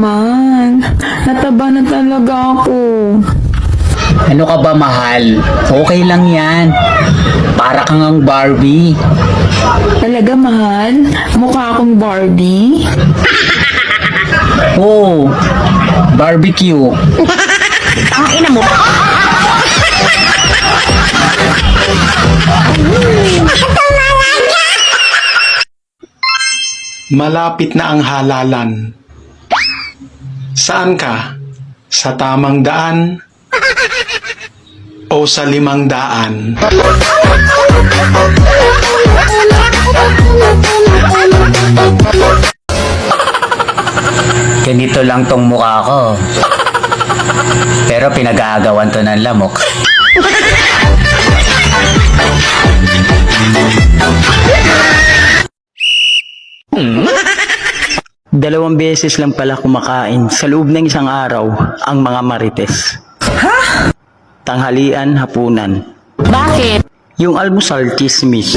naman. Nataba na talaga ako. Ano ka ba, mahal? Okay lang yan. Para kang ang Barbie. Talaga, mahal? Mukha akong Barbie? Oo, barbecue. Ang ina mo. Malapit na ang halalan. Saan ka? Sa tamang daan? O sa 500? Ganito lang tong mukha ko. Pero pinag-aagawan to ng lamok. Dalawang beses lang pala kumakain sa loob ng isang araw ang mga marites. Tanghalian, hapunan. Bakit? Yung almusal, chismis.